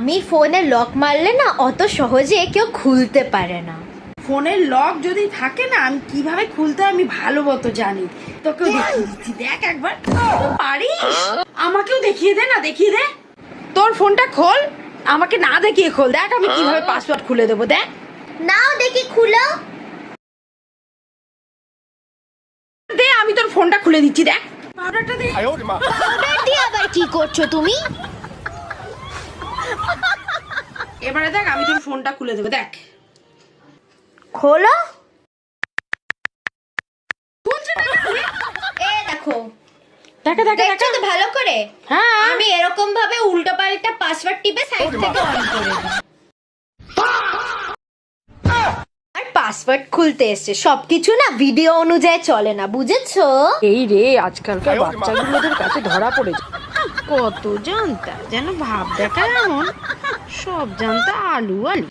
আমি ফোনে লক মারলে না অত সহজে কেউ খুলতে পারে না। ফোনের লক যদি থাকে না, আমি কিভাবে খুলতে হয় আমি ভালো মতো জানি। তোকেও দেখিয়ে দিচ্ছি, দেখ একবার। পারিস? আমাকেও দেখিয়ে দে না, দেখিয়ে দে। তোর ফোনটা খোল, আমাকে না দেখিয়ে খোল। দেখ আমি কিভাবে পাসওয়ার্ড খুলে দেবো, দেখ। নাও দেখি খুলো। দে, আমি তোর ফোনটা খুলে দিচ্ছি, দেখ। পাউডারটা দে। পাউডার দিয়ে আবার কি করছো তুমি? এবারে দেখ, আমি তোর ফোনটা খুলে দেবো, দেখ। খোলো। খুলছে না? এ দেখো, দেখা দেখা দেখছো তো ভালো করে? হ্যাঁ, আমি এরকম ভাবে উল্টো পাল্টা পাসওয়ার্ড টিপে সাইড থেকে অন করে দিই। আর পাসওয়ার্ড খুলতে এসছে, সবকিছু না ভিডিও অনুযায়ী চলে না, বুঝেছো? এই রে, আজকালকার বাচ্চাগুলোদের কাছে ধরা পড়েছে। কত জানতা যেন ভাব দেখা, এমন সব জানতা আলু আলু।